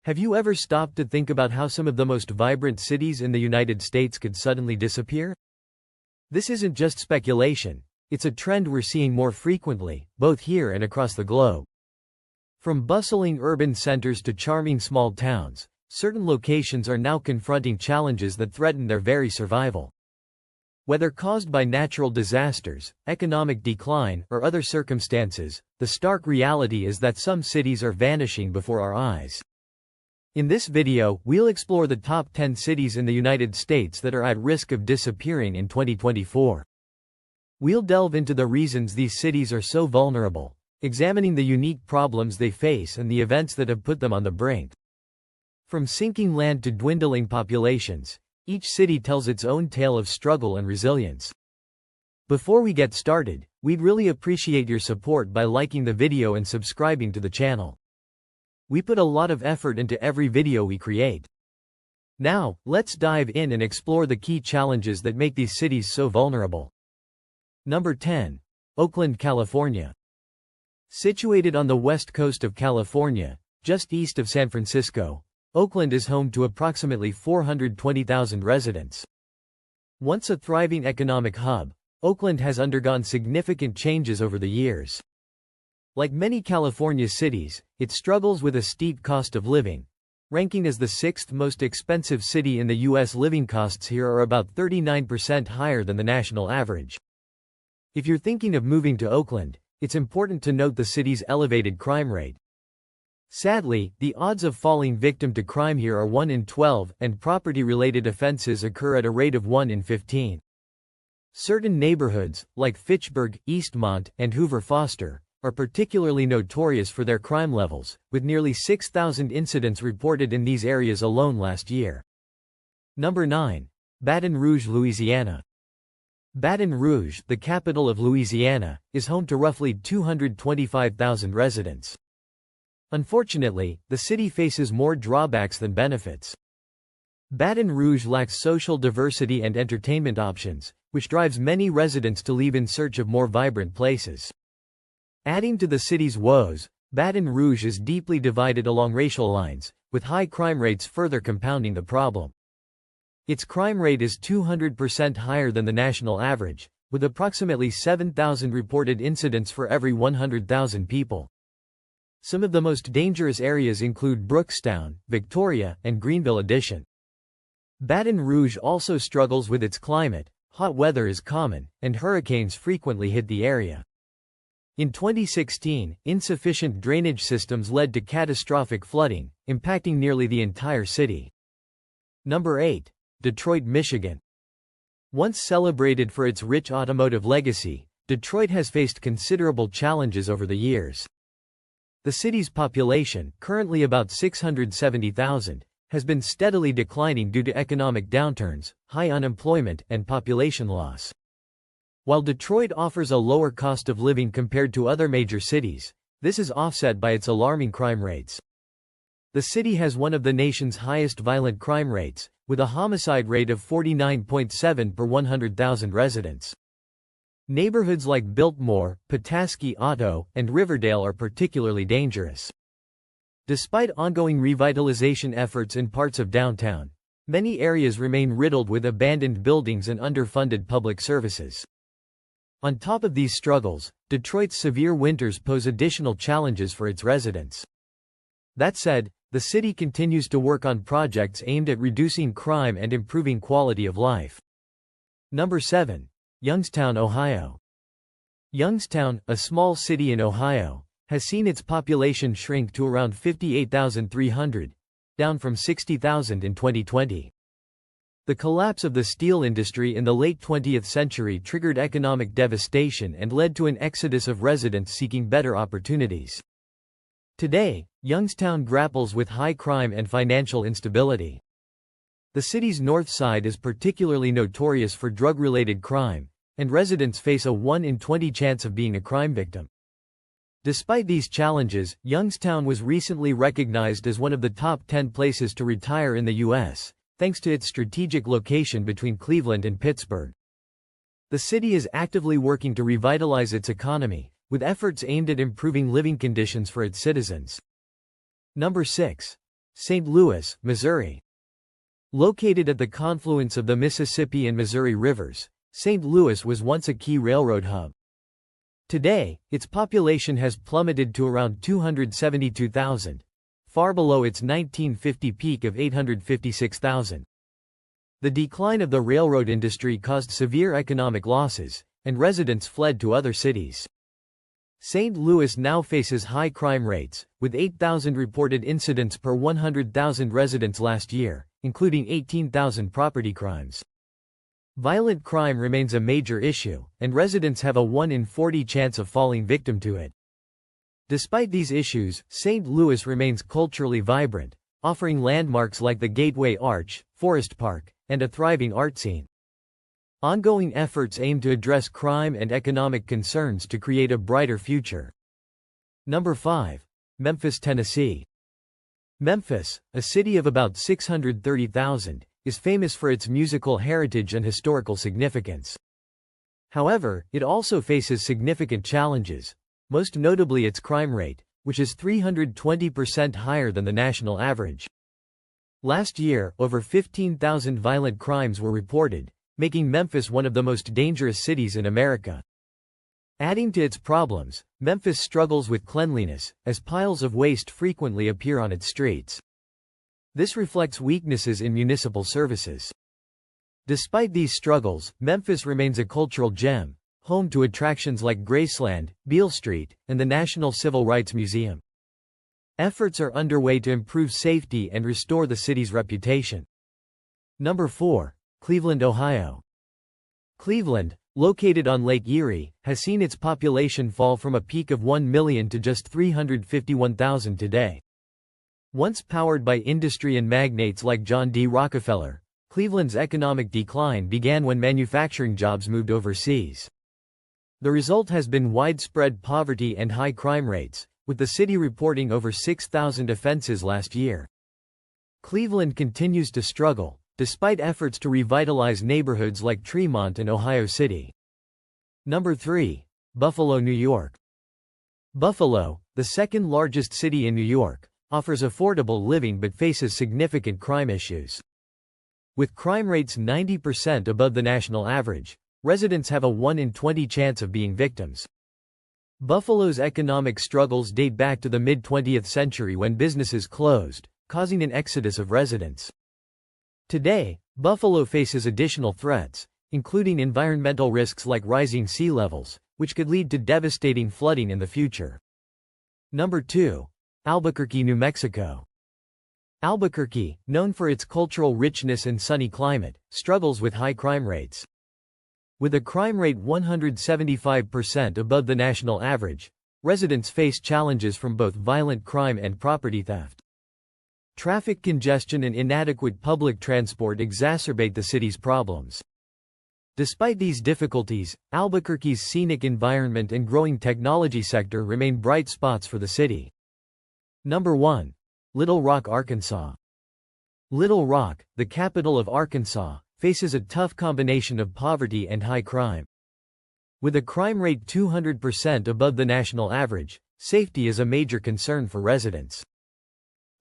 Have you ever stopped to think about how some of the most vibrant cities in the United States could suddenly disappear? This isn't just speculation, it's a trend we're seeing more frequently, both here and across the globe. From bustling urban centers to charming small towns, certain locations are now confronting challenges that threaten their very survival. Whether caused by natural disasters, economic decline, or other circumstances, the stark reality is that some cities are vanishing before our eyes. In this video, we'll explore the top 10 cities in the United States that are at risk of disappearing in 2024. We'll delve into the reasons these cities are so vulnerable, examining the unique problems they face and the events that have put them on the brink. From sinking land to dwindling populations, each city tells its own tale of struggle and resilience. Before we get started, we'd really appreciate your support by liking the video and subscribing to the channel. We put a lot of effort into every video we create. Now, let's dive in and explore the key challenges that make these cities so vulnerable. Number 10. Oakland, California. Situated on the west coast of California, just east of San Francisco, Oakland is home to approximately 420,000 residents. Once a thriving economic hub, Oakland has undergone significant changes over the years. Like many California cities, it struggles with a steep cost of living. Ranking as the sixth most expensive city in the U.S., living costs here are about 39% higher than the national average. If you're thinking of moving to Oakland, it's important to note the city's elevated crime rate. Sadly, the odds of falling victim to crime here are 1 in 12, and property-related offenses occur at a rate of 1 in 15. Certain neighborhoods, like Fitchburg, Eastmont, and Hoover Foster, are particularly notorious for their crime levels, with nearly 6,000 incidents reported in these areas alone last year. Number 9. Baton Rouge, Louisiana. Baton Rouge, the capital of Louisiana, is home to roughly 225,000 residents. Unfortunately, the city faces more drawbacks than benefits. Baton Rouge lacks social diversity and entertainment options, which drives many residents to leave in search of more vibrant places. Adding to the city's woes, Baton Rouge is deeply divided along racial lines, with high crime rates further compounding the problem. Its crime rate is 200% higher than the national average, with approximately 7,000 reported incidents for every 100,000 people. Some of the most dangerous areas include Brookstown, Victoria, and Greenville Addition. Baton Rouge also struggles with its climate. Hot weather is common, and hurricanes frequently hit the area. In 2016, insufficient drainage systems led to catastrophic flooding, impacting nearly the entire city. Number 8. Detroit, Michigan. Once celebrated for its rich automotive legacy, Detroit has faced considerable challenges over the years. The city's population, currently about 670,000, has been steadily declining due to economic downturns, high unemployment, and population loss. While Detroit offers a lower cost of living compared to other major cities, this is offset by its alarming crime rates. The city has one of the nation's highest violent crime rates, with a homicide rate of 49.7 per 100,000 residents. Neighborhoods like Biltmore, Petoskey, Otto, and Riverdale are particularly dangerous. Despite ongoing revitalization efforts in parts of downtown, many areas remain riddled with abandoned buildings and underfunded public services. On top of these struggles, Detroit's severe winters pose additional challenges for its residents. That said, the city continues to work on projects aimed at reducing crime and improving quality of life. Number 7. Youngstown, Ohio. Youngstown, a small city in Ohio, has seen its population shrink to around 58,300, down from 60,000 in 2020. The collapse of the steel industry in the late 20th century triggered economic devastation and led to an exodus of residents seeking better opportunities. Today, Youngstown grapples with high crime and financial instability. The city's north side is particularly notorious for drug-related crime, and residents face a 1 in 20 chance of being a crime victim. Despite these challenges, Youngstown was recently recognized as one of the top 10 places to retire in the U.S., thanks to its strategic location between Cleveland and Pittsburgh. The city is actively working to revitalize its economy, with efforts aimed at improving living conditions for its citizens. Number 6. St. Louis, Missouri. Located at the confluence of the Mississippi and Missouri rivers, St. Louis was once a key railroad hub. Today, its population has plummeted to around 272,000, far below its 1950 peak of 856,000. The decline of the railroad industry caused severe economic losses, and residents fled to other cities. St. Louis now faces high crime rates, with 8,000 reported incidents per 100,000 residents last year, including 18,000 property crimes. Violent crime remains a major issue, and residents have a 1 in 40 chance of falling victim to it. Despite these issues, St. Louis remains culturally vibrant, offering landmarks like the Gateway Arch, Forest Park, and a thriving art scene. Ongoing efforts aim to address crime and economic concerns to create a brighter future. Number 5. Memphis, Tennessee. Memphis, a city of about 630,000, is famous for its musical heritage and historical significance. However, it also faces significant challenges, most notably its crime rate, which is 320% higher than the national average. Last year, over 15,000 violent crimes were reported, making Memphis one of the most dangerous cities in America. Adding to its problems, Memphis struggles with cleanliness, as piles of waste frequently appear on its streets. This reflects weaknesses in municipal services. Despite these struggles, Memphis remains a cultural gem, home to attractions like Graceland, Beale Street, and the National Civil Rights Museum. Efforts are underway to improve safety and restore the city's reputation. Number 4. Cleveland, Ohio. Cleveland, located on Lake Erie, has seen its population fall from a peak of 1 million to just 351,000 today. Once powered by industry and magnates like John D. Rockefeller, Cleveland's economic decline began when manufacturing jobs moved overseas. The result has been widespread poverty and high crime rates, with the city reporting over 6,000 offenses last year. Cleveland continues to struggle, despite efforts to revitalize neighborhoods like Tremont and Ohio City. Number 3. Buffalo, New York. Buffalo, the second largest city in New York, offers affordable living but faces significant crime issues. With crime rates 90% above the national average, residents have a 1 in 20 chance of being victims. Buffalo's economic struggles date back to the mid-20th century when businesses closed, causing an exodus of residents. Today, Buffalo faces additional threats, including environmental risks like rising sea levels, which could lead to devastating flooding in the future. Number 2. Albuquerque, New Mexico. Albuquerque, known for its cultural richness and sunny climate, struggles with high crime rates. With a crime rate 175% above the national average, residents face challenges from both violent crime and property theft. Traffic congestion and inadequate public transport exacerbate the city's problems. Despite these difficulties, Albuquerque's scenic environment and growing technology sector remain bright spots for the city. Number 1. Little Rock, Arkansas. Little Rock, the capital of Arkansas, faces a tough combination of poverty and high crime. With a crime rate 200% above the national average, safety is a major concern for residents.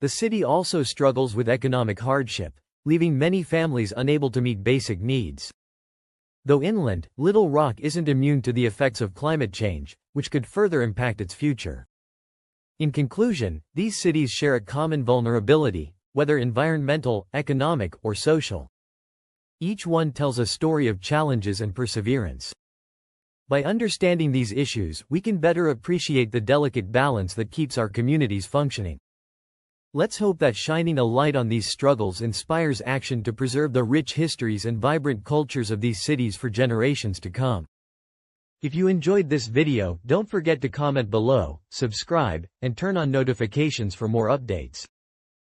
The city also struggles with economic hardship, leaving many families unable to meet basic needs. Though inland, Little Rock isn't immune to the effects of climate change, which could further impact its future. In conclusion, these cities share a common vulnerability, whether environmental, economic, or social. Each one tells a story of challenges and perseverance. By understanding these issues, we can better appreciate the delicate balance that keeps our communities functioning. Let's hope that shining a light on these struggles inspires action to preserve the rich histories and vibrant cultures of these cities for generations to come. If you enjoyed this video, don't forget to comment below, subscribe, and turn on notifications for more updates.